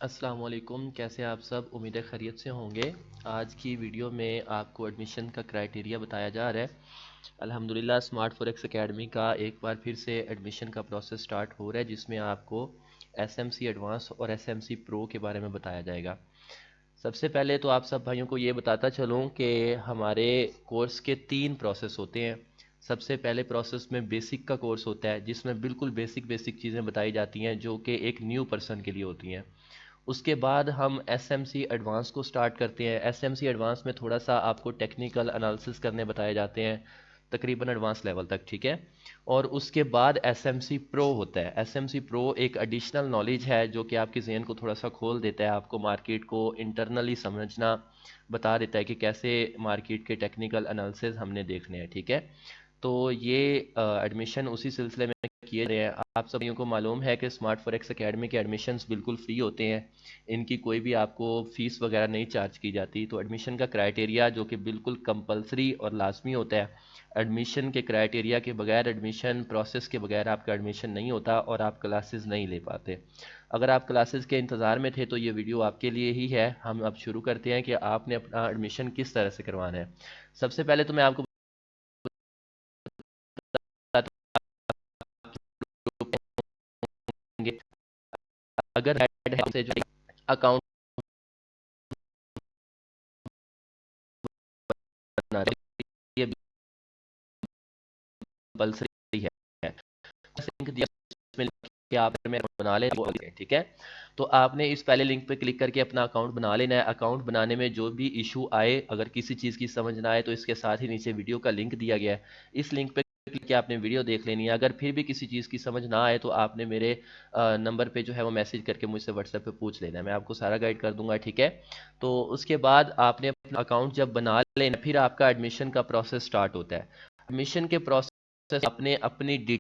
अस्सलाम वालेकुम। कैसे आप सब? उम्मीद है खैरियत से होंगे। आज की वीडियो में आपको एडमिशन का क्राइटेरिया बताया जा रहा है। अल्हम्दुलिल्लाह स्मार्ट फॉरेक्स एकेडमी का एक बार फिर से एडमिशन का प्रोसेस स्टार्ट हो रहा है, जिसमें आपको एसएमसी एडवांस और एसएमसी प्रो के बारे में बताया जाएगा। सबसे पहले तो आप सब भाइयों को ये बताता चलूँ कि हमारे कोर्स के 3 प्रोसेस होते हैं। सबसे पहले प्रोसेस में बेसिक का कोर्स होता है, जिसमें बिल्कुल बेसिक बेसिक चीज़ें बताई जाती हैं जो कि एक न्यू पर्सन के लिए होती हैं। उसके बाद हम एसएमसी एडवांस को स्टार्ट करते हैं। एसएमसी एडवांस में थोड़ा सा आपको टेक्निकल एनालिसिस करने बताए जाते हैं, तकरीबन एडवांस लेवल तक, ठीक है। और उसके बाद एसएमसी प्रो होता है। एसएमसी प्रो एक एडिशनल नॉलेज है जो कि आपके जहन को थोड़ा सा खोल देता है, आपको मार्केट को इंटरनली समझना बता देता है कि कैसे मार्केट के टेक्निकल एनालिसिस हमने देखने हैं, ठीक है। तो ये एडमिशन उसी सिलसिले में किए रहे हैं। आप सभी को मालूम है कि स्मार्ट फॉरेक्स एकेडमी के एडमिशन्स बिल्कुल फ्री होते हैं। इनकी कोई भी आपको फ़ीस वगैरह नहीं चार्ज की जाती। तो एडमिशन का क्राइटेरिया जो कि बिल्कुल कंपलसरी और लाजमी होता है, एडमिशन के क्राइटेरिया के बगैर, एडमिशन प्रोसेस के बगैर आपका एडमिशन नहीं होता और आप क्लासेस नहीं ले पाते। अगर आप क्लासेस के इंतज़ार में थे तो ये वीडियो आपके लिए ही है। हम अब शुरू करते हैं कि आपने अपना एडमिशन किस तरह से करवाना है। सबसे पहले तो मैं आपको बताएंगे, अगर हेड है से जो अकाउंट बना रहे हैं, ये कंपलसरी है। लिंक दिया, इसमें कि आप में बना लें, ठीक है। तो आपने इस पहले लिंक पे क्लिक करके अपना अकाउंट बना लेना है। अकाउंट बनाने में जो भी इशू आए, अगर किसी चीज़ की समझ ना आए, तो इसके साथ ही नीचे वीडियो का लिंक दिया गया है, इस लिंक पे क्लिक करके आपने वीडियो देख लेनी है। अगर फिर भी किसी चीज़ की समझ ना आए तो आपने मेरे नंबर पे जो है वो मैसेज करके मुझसे व्हाट्सएप पे पूछ लेना है, मैं आपको सारा गाइड कर दूंगा, ठीक है। तो उसके बाद आपने अपना अकाउंट जब बना लेना, फिर आपका एडमिशन का प्रोसेस स्टार्ट होता है। एडमिशन के प्रोसेस आपने अपनी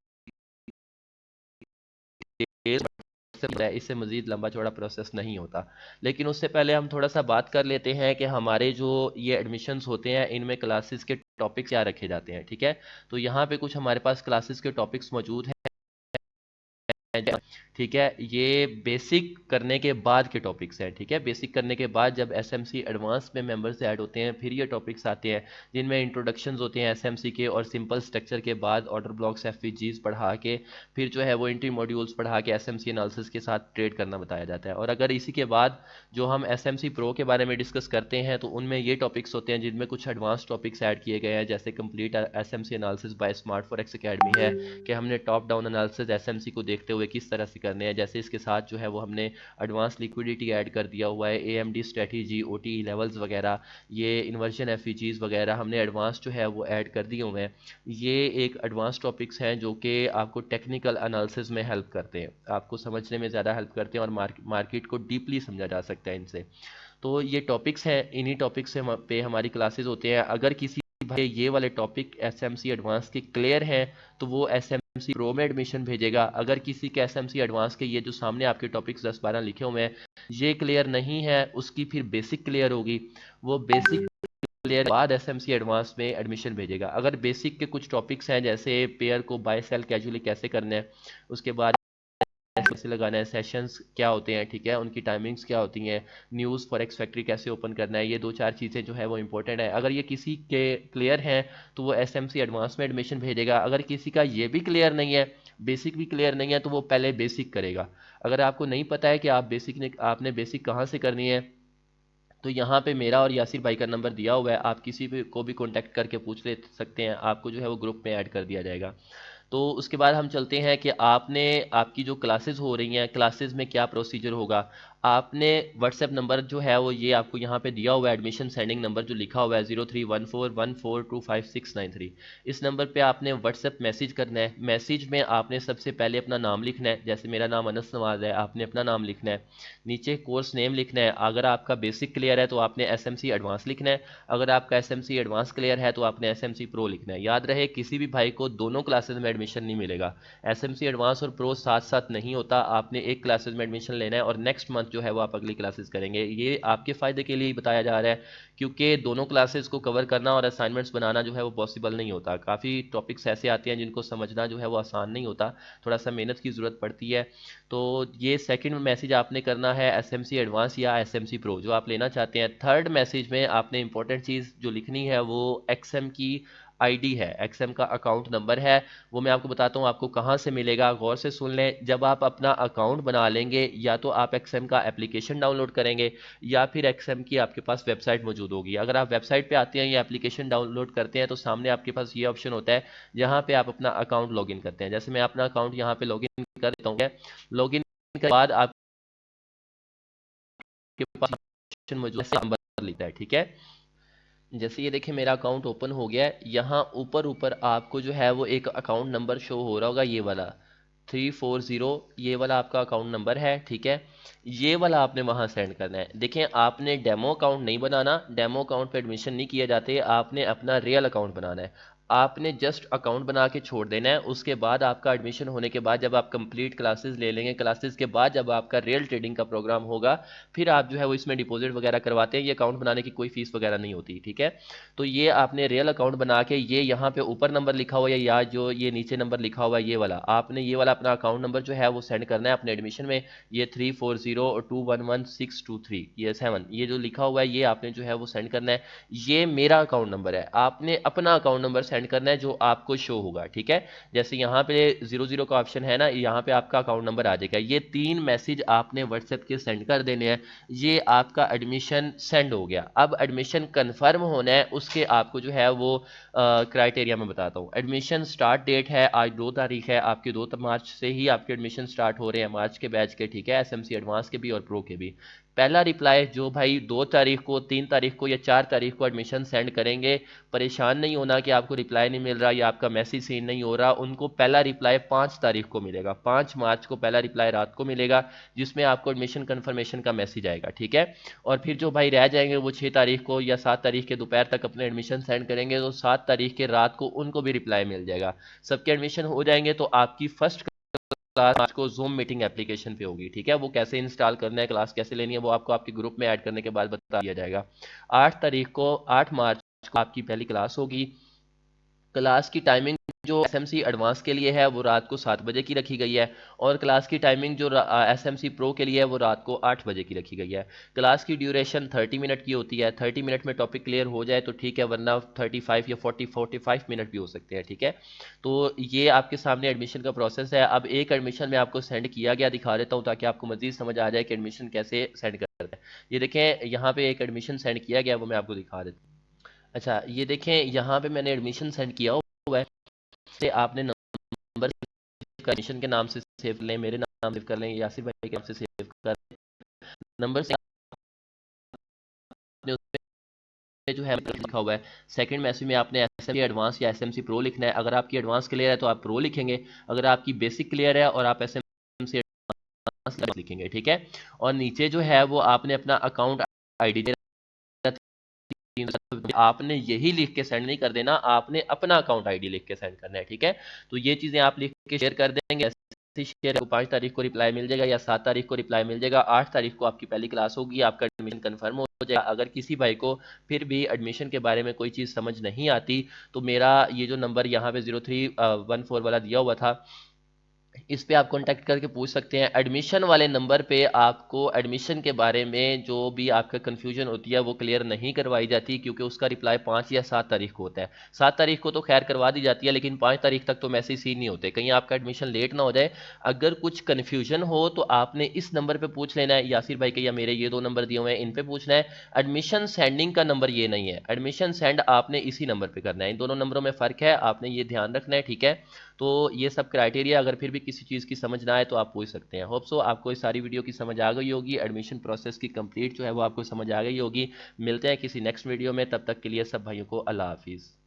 इससे मज़ीद लंबा चौड़ा प्रोसेस नहीं होता। लेकिन उससे पहले हम थोड़ा सा बात कर लेते हैं कि हमारे जो ये एडमिशन्स होते हैं, इनमें क्लासेस के टॉपिक्स क्या रखे जाते हैं, ठीक है। तो यहाँ पे कुछ हमारे पास क्लासेस के टॉपिक्स मौजूद हैं, ठीक है। ये बेसिक करने के बाद के टॉपिक्स हैं, ठीक है। बेसिक करने के बाद जब एसएमसी एडवांस में मेंबर्स ऐड होते हैं, फिर ये टॉपिक्स आते हैं जिनमें इंट्रोडक्शंस होते हैं एसएमसी के, और सिंपल स्ट्रक्चर के बाद ऑर्डर ब्लॉक्स एफवीजीज पढ़ा के फिर जो है वो एंट्री मॉड्यूल्स पढ़ा के एसएमसी एनालिसिस के साथ ट्रेड करना बताया जाता है। और अगर इसी के बाद जो हम एसएमसी प्रो के बारे में डिस्कस करते हैं, तो उनमें ये टॉपिक्स होते हैं जिनमें कुछ एडवांस टॉपिक्स ऐड किए गए हैं, जैसे complete SMC analysis by smart forex academy है, कि हमने टॉप डाउन एनालिसिस एसएमसी को देखते हुए किस तरह से करने हैं। जैसे इसके साथ जो है वो हमने एडवांस लिक्विडिटी ऐड कर दिया हुआ है, एएमडी स्ट्रेटजी, ओटीई लेवल्स वगैरह, ये इन्वर्जन एफईजीज वगैरह हमने एडवांस जो है वो ऐड कर दिए हुए हैं। ये एक एडवांस टॉपिक्स हैं जो कि आपको टेक्निकल एनालिसिस में हेल्प करते हैं, आपको समझने में ज़्यादा हेल्प करते हैं, और मार्केट को डीपली समझा जा सकता है इनसे। तो ये टॉपिक्स हैं, इन्हीं टॉपिक्स से पे हमारी क्लासेस होते हैं। अगर किसी भाई ये वाले टॉपिक एसएमसी एडवांस के क्लियर हैं तो वो एसएमसी प्रो में एडमिशन भेजेगा। अगर किसी के एसएमसी एडवांस के ये जो सामने आपके टॉपिक्स 10-12 लिखे हुए हैं ये क्लियर नहीं है, उसकी फिर बेसिक क्लियर होगी, वो बेसिक क्लियर बाद एसएमसी एडवांस में एडमिशन भेजेगा। अगर बेसिक के कुछ टॉपिक्स हैं, जैसे पेयर को बाय सेल कैजुअली कैसे करना है, उसके बाद कैसे लगाना है, सेशंस क्या होते हैं, ठीक है, उनकी टाइमिंग्स क्या होती हैं, न्यूज़ फॉरेक्स फैक्ट्री कैसे ओपन करना है, ये 2-4 चीज़ें जो है वो इंपॉर्टेंट है। अगर ये किसी के क्लियर हैं तो वो एसएमसी एडवांस में एडमिशन भेजेगा। अगर किसी का ये भी क्लियर नहीं है, बेसिक भी क्लियर नहीं है, तो वो पहले बेसिक करेगा। अगर आपको नहीं पता है कि आपने बेसिक कहाँ से करनी है, तो यहाँ पे मेरा और यासिर भाई का नंबर दिया हुआ है, आप किसी भी को भी कांटेक्ट करके पूछ ले सकते हैं, आपको जो है वो ग्रुप में ऐड कर दिया जाएगा। तो उसके बाद हम चलते हैं कि आपकी जो क्लासेस हो रही हैं, क्लासेस में क्या प्रोसीजर होगा। आपने व्हाट्सएप नंबर जो है वो ये आपको यहाँ पे दिया हुआ है, एडमिशन सेंडिंग नंबर जो लिखा हुआ है 0314142569 इस नंबर पे आपने व्हाट्सएप मैसेज करना है। मैसेज में आपने सबसे पहले अपना नाम लिखना है, जैसे मेरा नाम अनस नवाज है, आपने अपना नाम लिखना है, नीचे कोर्स नेम लिखना है। अगर आपका बेसिक क्लियर है तो आपने एसएमसी एडवांस लिखना है, अगर आपका एसएमसी एडवांस क्लियर है तो आपने एसएमसी प्रो लिखना है। याद रहे किसी भी भाई को दोनों क्लासेस में एडमिशन नहीं मिलेगा। एसएमसी एडवांस और प्रो साथ साथ नहीं होता, आपने एक क्लासेस में एडमिशन लेना है और नेक्स्ट मंथ जो है वो आप अगली क्लासेस करेंगे। ये आपके फ़ायदे के लिए ही बताया जा रहा है, क्योंकि दोनों क्लासेस को कवर करना और असाइनमेंट्स बनाना जो है वो पॉसिबल नहीं होता। काफ़ी टॉपिक्स ऐसे आते हैं जिनको समझना जो है वो आसान नहीं होता, थोड़ा सा मेहनत की ज़रूरत पड़ती है। तो ये सेकंड मैसेज आपने करना है एसएमसी एडवांस या एसएमसी प्रो जो आप लेना चाहते हैं। थर्ड मैसेज में आपने इंपॉर्टेंट चीज़ जो लिखनी है वो एक्सएम की आईडी है, एक्सएम का अकाउंट नंबर है। वो मैं आपको बताता हूँ आपको कहाँ से मिलेगा, गौर से सुन लें। जब आप अपना अकाउंट बना लेंगे, या तो आप एक्सएम का एप्लीकेशन डाउनलोड करेंगे या फिर एक्सएम की आपके पास वेबसाइट मौजूद होगी। अगर आप वेबसाइट पे आते हैं या एप्लीकेशन डाउनलोड करते हैं तो सामने आपके पास ये ऑप्शन होता है जहाँ पे आप अपना अकाउंट लॉगिन करते हैं। जैसे मैं अपना अकाउंट यहाँ पे लॉगिन कर देता हूँ। लॉगिन के बाद आपके पास ऑप्शन मौजूद है, नंबर लेता है, ठीक है। जैसे ये देखिए मेरा अकाउंट ओपन हो गया है, यहाँ ऊपर ऊपर आपको जो है वो एक अकाउंट नंबर शो हो रहा होगा, ये वाला 340, ये वाला आपका अकाउंट नंबर है, ठीक है। ये वाला आपने वहाँ सेंड करना है। देखें आपने डेमो अकाउंट नहीं बनाना, डेमो अकाउंट पे एडमिशन नहीं किया जाते, आपने अपना रियल अकाउंट बनाना है। आपने जस्ट अकाउंट बना के छोड़ देना है। उसके बाद आपका एडमिशन होने के बाद जब आप कंप्लीट क्लासेस ले लेंगे, क्लासेस के बाद जब आपका रियल ट्रेडिंग का प्रोग्राम होगा, फिर आप जो है वो इसमें डिपॉजिट वगैरह करवाते हैं। ये अकाउंट बनाने की कोई फीस वगैरह नहीं होती, ठीक है। तो ये आपने रियल अकाउंट बना के, ये यहाँ पे ऊपर नंबर लिखा हुआ है या जो ये नीचे नंबर लिखा हुआ है, ये वाला आपने ये वाला अपना अकाउंट नंबर जो है वो सेंड करना है अपने एडमिशन में। ये 340 और 211 623 ये 7 ये जो लिखा हुआ है ये आपने जो है वो सेंड करना है। ये मेरा अकाउंट नंबर है, आपने अपना अकाउंट नंबर सेंड करना है जो आपको शो होगा, ठीक है। जैसे यहाँ पे 00 का ऑप्शन है ना, यहाँ पे आपका अकाउंट नंबर आ जाएगा। ये 3 मैसेज आपने व्हाट्सएप के सेंड कर देने हैं। ये आपका एडमिशन सेंड हो गया। अब एडमिशन कंफर्म होना है, उसके आपको जो है वो क्राइटेरिया मैं बताता हूँ। एडमिशन स्टार्ट डेट है, आज 2 तारीख है, आपके 2 मार्च से ही आपके एडमिशन स्टार्ट हो रहे हैं, मार्च के बैच के, ठीक है, एसएमसी एडवांस के भी और प्रो के भी। पहला रिप्लाई जो भाई 2 तारीख को, 3 तारीख को या 4 तारीख को एडमिशन सेंड करेंगे, परेशान नहीं होना कि आपको रिप्लाई नहीं मिल रहा या आपका मैसेज सीन नहीं हो रहा। उनको पहला रिप्लाई 5 तारीख को मिलेगा, 5 मार्च को पहला रिप्लाई रात को मिलेगा, जिसमें आपको एडमिशन कन्फर्मेशन का मैसेज आएगा, ठीक है। और फिर जो भाई रह जाएंगे वो 6 तारीख को या 7 तारीख के दोपहर तक अपने एडमिशन सेंड करेंगे, तो 7 तारीख के रात को उनको भी रिप्लाई मिल जाएगा। सबके एडमिशन हो जाएंगे तो आपकी फर्स्ट क्लास आज को जूम मीटिंग एप्लीकेशन पे होगी, ठीक है। वो कैसे इंस्टॉल करना है, क्लास कैसे लेनी है, वो आपको आपके ग्रुप में ऐड करने के बाद बता दिया जाएगा। 8 तारीख को, 8 मार्च को आपकी पहली क्लास होगी। क्लास की टाइमिंग जो एसएमसी एडवांस के लिए है वो रात को 7 बजे की रखी गई है, और क्लास की टाइमिंग जो एसएमसी प्रो के लिए है वो रात को 8 बजे की रखी गई है। क्लास की ड्यूरेशन 30 मिनट की होती है। 30 मिनट में टॉपिक क्लियर हो जाए तो ठीक है, वरना 35 या 45 मिनट भी हो सकते हैं, ठीक है। तो ये आपके सामने एडमिशन का प्रोसेस है। अब एक एडमिशन में आपको सेंड किया गया दिखा देता हूँ ताकि आपको मजीद समझ आ जाए कि एडमिशन कैसे सेंड करते हैं। ये देखें यहाँ पे एक एडमिशन सेंड किया गया, वो मैं आपको दिखा देता हूँ। अच्छा ये देखें यहाँ पे मैंने एडमिशन सेंड किया हुआ है। से आपने नंबर एडमिशन के नाम से सेव कर लें, मेरे नाम सेव कर लें, यासिर भाई के नाम से सेव कर लें। नंबर से आपने उसमें जो है लिखा हुआ है। सेकंड मैसेज में आपने एसएमसी एडवांस या एसएमसी प्रो लिखना है। अगर आपकी एडवांस क्लियर है तो आप प्रो लिखेंगे, अगर आपकी बेसिक क्लियर है और आप एसएमसी एडवांस लिखेंगे, ठीक है। और नीचे जो है वो आपने अपना अकाउंट आईडी दे, आपने यही लिख के सेंड नहीं कर देना, आपने अपना अकाउंट आईडी लिख के सेंड करना है, ठीक है। तो ये चीजें आप लिख के शेयर कर देंगे। ऐसे शेयर को 5 तारीख को रिप्लाई मिल जाएगा या 7 तारीख को रिप्लाई मिल जाएगा। 8 तारीख को आपकी पहली क्लास होगी, आपका एडमिशन कंफर्म हो जाएगा। अगर किसी भाई को फिर भी एडमिशन के बारे में कोई चीज़ समझ नहीं आती तो मेरा ये जो नंबर यहाँ पे 0314 वाला दिया हुआ था, इस पे आप कांटेक्ट करके पूछ सकते हैं। एडमिशन वाले नंबर पे आपको एडमिशन के बारे में जो भी आपका कन्फ्यूजन होती है वो क्लियर नहीं करवाई जाती, क्योंकि उसका रिप्लाई 5 या 7 तारीख को होता है। 7 तारीख को तो खैर करवा दी जाती है, लेकिन 5 तारीख तक तो मैसेज ही नहीं होते, कहीं आपका एडमिशन लेट ना हो जाए। अगर कुछ कन्फ्यूजन हो तो आपने इस नंबर पर पूछ लेना है, यासिर भाई के या मेरे ये 2 नंबर दिए हुए हैं, इन पर पूछना है। एडमिशन सेंडिंग का नंबर ये नहीं है, एडमिशन सेंड आपने इसी नंबर पर करना है। इन दोनों नंबरों में फ़र्क है, आपने ये ध्यान रखना है, ठीक है। तो ये सब क्राइटेरिया, अगर फिर भी किसी चीज़ की समझ ना आए तो आप पूछ सकते हैं। होप सो आपको इस सारी वीडियो की समझ आ गई होगी, एडमिशन प्रोसेस की कंप्लीट जो है वो आपको समझ आ गई होगी। मिलते हैं किसी नेक्स्ट वीडियो में, तब तक के लिए सब भाइयों को अल्लाह हाफिज़।